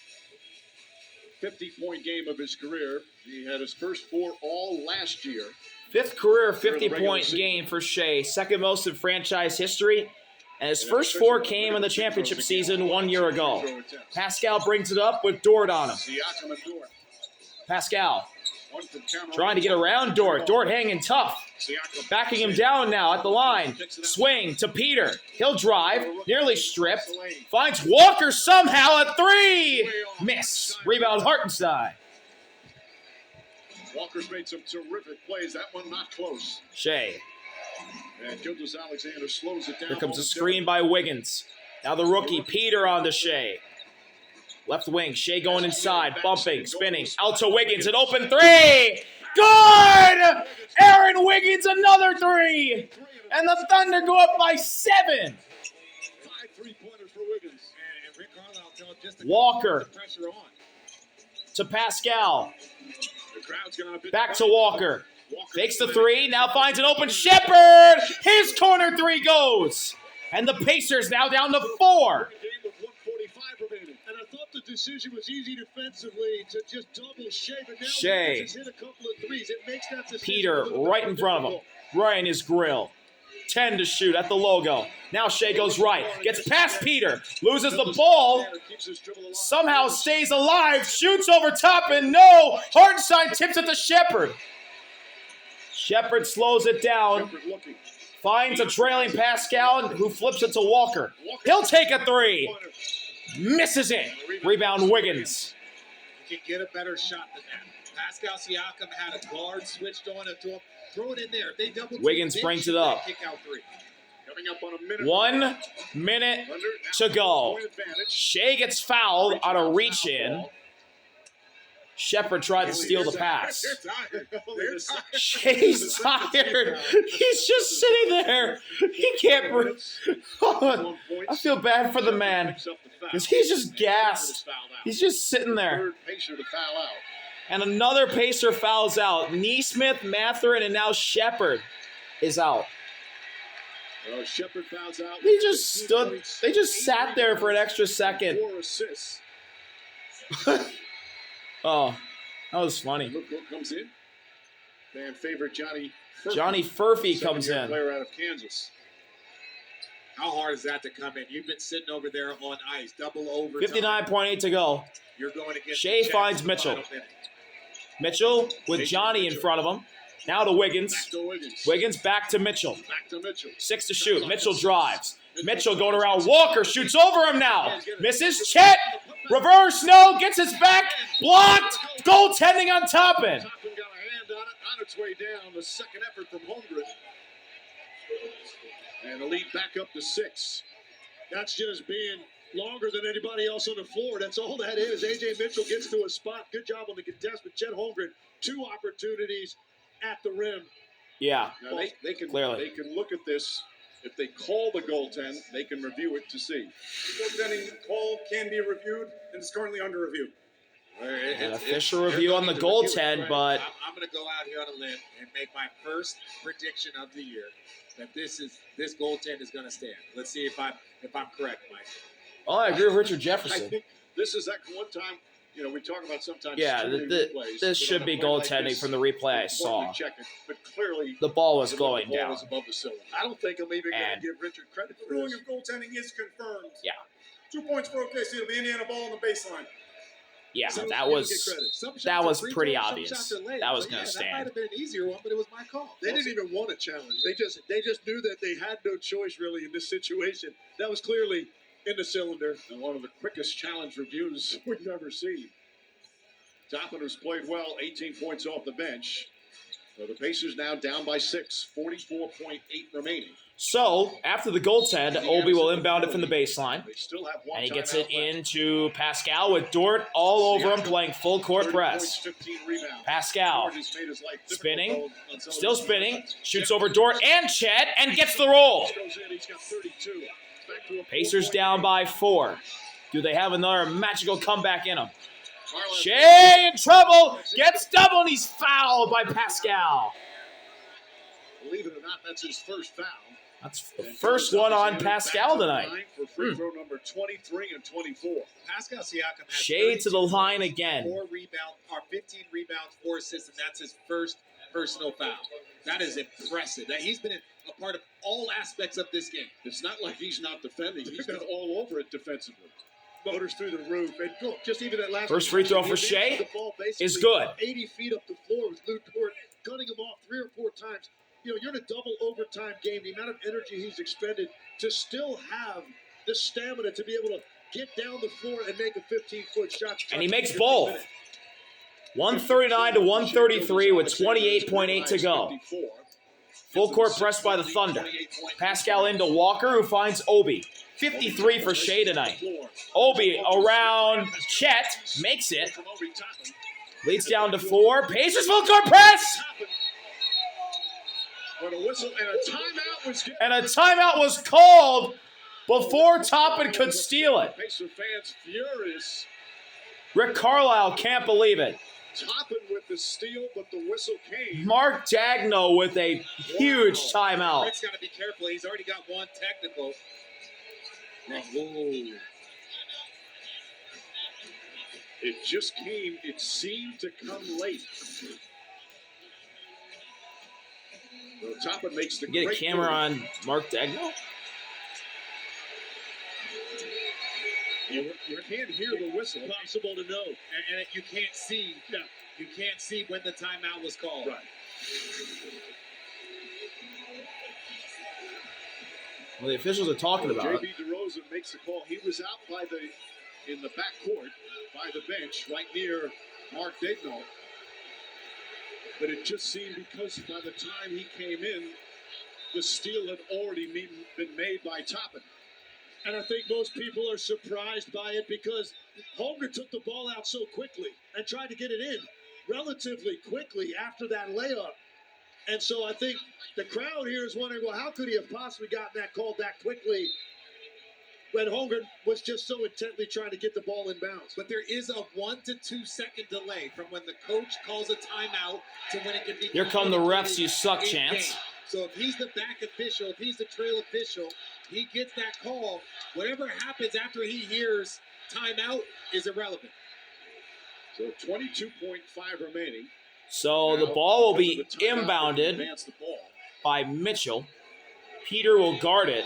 50-point game of his career. He had his first 4 all last year. 5th career 50-point game for Shai. 2nd most in franchise history. And his first 4 came in the championship season 1 year ago. Pascal brings it up with Dort on him. Siakam and Dort. Pascal One from Cameron. trying to get around Dort. Dort hanging tough. Siakam Backing him down now at the line. Swing to Peter. He'll drive. Nearly stripped. Finds Walker somehow at 3. Miss. Rebound Hartenstein. Walker's made some terrific plays. That one not close. Shai. And Gilgeous-Alexander slows it down. Here comes a screen by Wiggins. Now the rookie, Peter on to Shai. Left wing, Shai going inside, bumping, spinning. Out to Wiggins, an open 3. Good! Aaron Wiggins, another 3. And the Thunder go up by 7. 5 3-pointers for Wiggins. And Rick Carlisle tells just to Walker. put the pressure on. To Pascal. The crowd's gonna bit Back to Walker. Fakes the 3, now finds an open Shepherd. His corner 3 goes. And the Pacers now down to 4. Game with 1:45 remaining. And I thought the decision was easy defensively to just double Shai, but now Shai. Wiggins has hit a couple of threes. It makes that decision Peter a little bit right more in front of him. difficult. Right in his grill. 10 to shoot at the logo. Now Shai goes right. Gets past Peter. Loses the ball. Keeps his dribble alive. Somehow stays alive. Shoots over top and no. Hartenstein tips it to Shepherd. Shepherd slows it down. Shepherd looking. Finds a trailing Pascal who flips it to Walker. He'll take a 3. Misses it. Rebound Wiggins. You can get a better shot than that. Pascal Siakam had a guard switched on it to him. Throw it in there. If they double team, Wiggins they brings shoot it up. that Kick out 3. Coming up on a minute. 1 minute to go. Point advantage. Shai gets fouled on a reach in. Shepherd tried to steal the pass. They're tired. They're tired. Shai's tired. He's just sitting there. He can't breathe. I feel bad for the man because he's just gassed. He's just sitting there. Third Pacer to foul out. And another Pacer fouls out. Neesmith, Mathurin, and now Shepherd is out. Shepherd fouls out. They just stood. They just sat there for an extra second. 4 assists. Oh, that was funny. Look who comes in. Fan favorite Johnny Furphy. Johnny Furphy comes Second-year in. player out of Kansas. How hard is that to come in? You've been sitting over there on ice, double overtime. 59.8 to go. You're going to get Shai finds Mitchell. Mitchell with Johnny in front of him. Now to Wiggins. Back to Wiggins. Wiggins back to Mitchell. Back to Mitchell. 6 to shoot. Mitchell drives. Mitchell going around. Walker shoots over him now. Misses. Chet. Reverse. No. Gets his back. Blocked. Goaltending on Toppin. Toppin got a hand on its way down. The second effort from Holmgren. And the lead back up to 6. That's just being longer than anybody else on the floor. That's all that is. A.J. Mitchell gets to a spot. Good job on the contest, but Chet Holmgren, 2 opportunities at the rim. Yeah, Now they can clearly. they can look at this. If they call the goaltend, they can review it to see. The goaltending call can be reviewed and is currently under review. An official review on the goaltend, but I'm going to go out here on a limb and make my first prediction of the year that this goaltend is going to stand. Let's see if I'm correct, Mike. oh, I agree with Richard I Jefferson. think this is that one time. You know, we talk about sometimes. Yeah, too many replays, this but should on be a play like goaltending this, from the replay I it's saw. important to check it, but clearly The ball was the going ball down. was above the cylinder. I don't think I'm even going And- to give Richard credit The for ruling this. of goaltending is confirmed. Yeah. 2 points for OKC. It'll be Indiana ball on the baseline. Yeah, So that you was get credit. Some shots that are was free pretty throws, some obvious. shots are layups. That was So, gonna That stand. might have been an easier one, but it was my call. They didn't even want a challenge. They just knew that they had no choice really in this situation. That was clearly in the cylinder. And one of the quickest challenge reviews we've ever seen. Toppin has played well, 18 points off the bench. So the Pacers now down by 6, 44.8 remaining. so after the goaltend. Obi will inbound it from the baseline, They still have one and he gets timeout it left. into Pascal with Dort all over him, playing full court 30 points, press. 15 rebounds. Pascal George has made his life spinning, difficult on some of still his spinning, defense. shoots over Dort and Chet, and gets the roll. Goes in, he's got 32. Back to a Pacers 4-point down lead. by 4. Do they have another magical comeback in them? Marlon- Shai in trouble, gets double, and he's fouled by Pascal. Believe it or not, that's his first foul. That's the first one on Pascal tonight. For free throw number 23 and 24. Pascal Siakam has Shai to the 32 line points, again. 15 rebounds, 4 assists, and that's his first personal foul. That is impressive. That he's been a part of all aspects of this game. It's not like he's not defending. He's been all over it defensively. Motors through the roof. And look, just even that last First free throw for possession, he Shai advanced the ball basically is good. 80 feet up the floor with Lou Dort cutting him off 3 or 4 times. You know, you're in a double overtime game. The amount of energy he's expended to still have the stamina to be able to get down the floor and make a 15-foot shot. And he makes both. 139 to 133 with 28.8 to go. Full court press by the Thunder. Pascal into Walker, who finds Obi. 53 for Shai tonight. Obi around Chet, makes it. Leads down to 4. Pacers full court press! But a whistle and a timeout was given. And a timeout was called before Toppin could steal it. Pacer fans furious. Rick Carlisle can't believe it. Toppin with the steal, but the whistle came. Mark Dagno with a huge timeout. Rick's got to be careful. He's already got one technical. Whoa. It just came. It seemed to come late. So Toppin makes the Get a great camera move. on Mark Dagno? You can't hear the whistle. Impossible to know. And you can't see. You can't see when the timeout was called. Right. Well, the officials are talking about it. J.B. DeRozan makes the call. He was out in the back court by the bench, right near Mark Dagno. But it just seemed because by the time he came in, the steal had already been made by Toppin. And I think most people are surprised by it because Holmgren took the ball out so quickly and tried to get it in relatively quickly after that layup. And so I think the crowd here is wondering, well, how could he have possibly gotten that call that quickly when Holmgren was just so intently trying to get the ball in bounds? But there is a 1 to 2 second delay from when the coach calls a timeout to when it can be. Here come the refs, you suck in chance. game. So if he's the back official, if he's the trail official, he gets that call. Whatever happens after he hears timeout is irrelevant. So 22.5 remaining. So the ball will be Because of the timeout, they inbounded advance the ball. by Mitchell. Peter will guard it.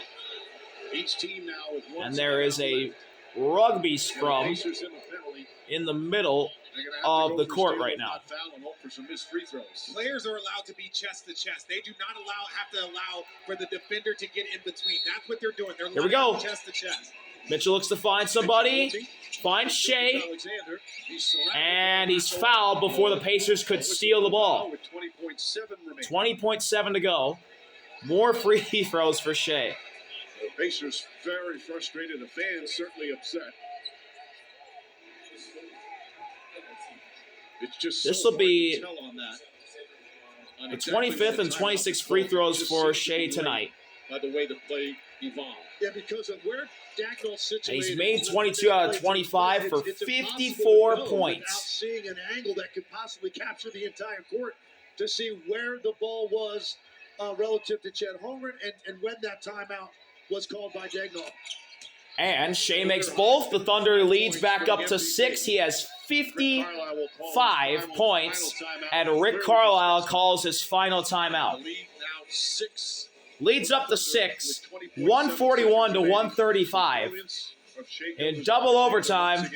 Each team now with one. And there is a rugby scrum Pacers in the penalty. in the middle They're gonna have to of go the for court steal, right now. not foul, and hope for some missed free throws. Players are allowed to be chest to chest. They do not have to allow for the defender to get in between. That's what they're doing. They're Here we lining go. up chest to chest. Mitchell looks to find somebody. Finds Shai. Alexander. He's surrounded. And he's fouled before the Pacers could steal the ball. With 20.7 remaining. 20.7 to go. More free throws for Shai. The Pacers very frustrated. The fans certainly upset. It's just This so will be hard to tell on that. On the exactly 25th and the 26th timeout. free throws Just for seems to Shai be tonight. late By the way the play evolved. Yeah, because of where Dagnall's situated. And he's made 22 out of 25 for It's 54 impossible to know points. without seeing an angle that could possibly capture the entire court to see where the ball was relative to Chet Holmgren and when that timeout was called by Dagnall. And Shai makes both. The Thunder leads back up to 6. He has 55 points. And Rick Carlisle calls his final timeout. The lead now 6. Leads up to 6. 141 to 135. In double overtime,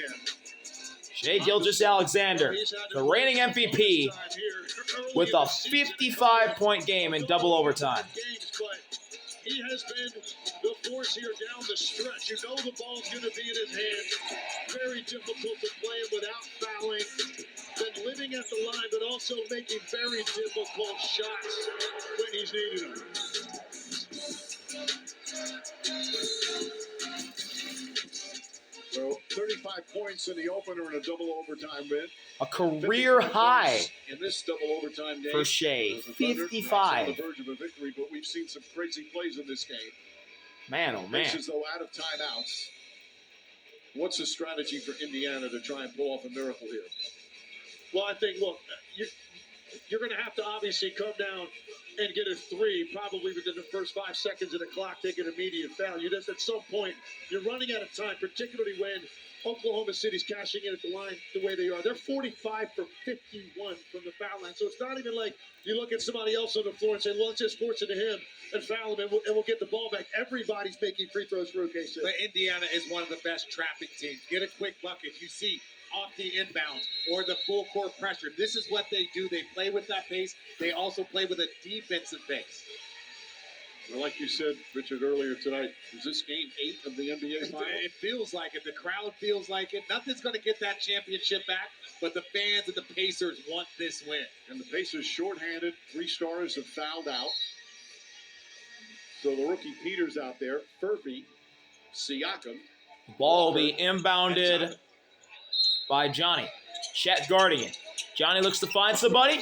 Shai Gilgeous-Alexander, the reigning MVP, with a 55-point game in double overtime. He has been the force here down the stretch. You know the ball's going to be in his hand. Very difficult to play him without fouling. Been living at the line, but also making very difficult shots when he's needed them. So 35 points in the opener and a double overtime win. A career high In this double overtime game for Shai. The Thunder, 55. on the verge of a victory, but we've seen some crazy plays in this game. Man, oh man. Pacers, though, out of timeouts. What's the strategy for Indiana to try and pull off a miracle here? Well, I think, look, you're going to have to obviously come down and get a three, probably within the first 5 seconds of the clock, take an immediate foul. You just, at some point, you're running out of time, particularly when Oklahoma City's cashing in at the line the way they are. They're 45 for 51 from the foul line. So it's not even like you look at somebody else on the floor and say, well, let's just force it to him and foul him, and we'll get the ball back. Everybody's making free throws for OKC. But Indiana is one of the best trapping teams. Get a quick bucket. You see off the inbounds or the full court pressure. This is what they do. They play with that pace. They also play with a defensive pace. Well, like you said, Richard, earlier tonight, is this game 8 of the NBA Finals? It feels like it. The crowd feels like it. Nothing's going to get that championship back, but the fans and the Pacers want this win. And the Pacers shorthanded. 3 stars have fouled out. So the rookie Peters out there, Furphy, Siakam. Ball will be inbounded by Johnny. Chet guarding it. Johnny looks to find somebody.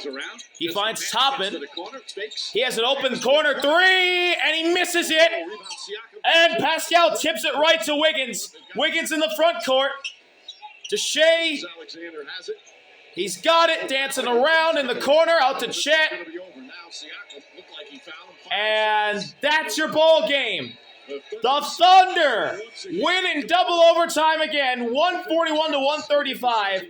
He finds Toppin. He has an open corner three, and he misses it. And Pascal tips it right to Wiggins. Wiggins in the front court. To Shai. Alexander has it. He's got it, dancing around in the corner, out to Chet. And that's your ball game. The Thunder win in double overtime again, 141 to 135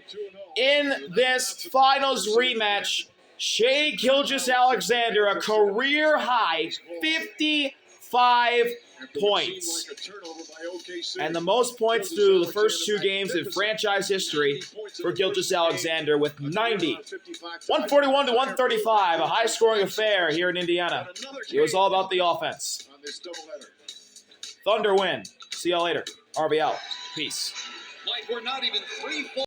in this finals rematch. Shai Gilgeous-Alexander, a career high 55 points. And the most points through the first 2 games in franchise history for Gilgeous-Alexander with 90. 141 to 135, a high-scoring affair here in Indiana. It was all about the offense. Thunder win. See y'all later. RB out. Peace. Like we're not even 3 full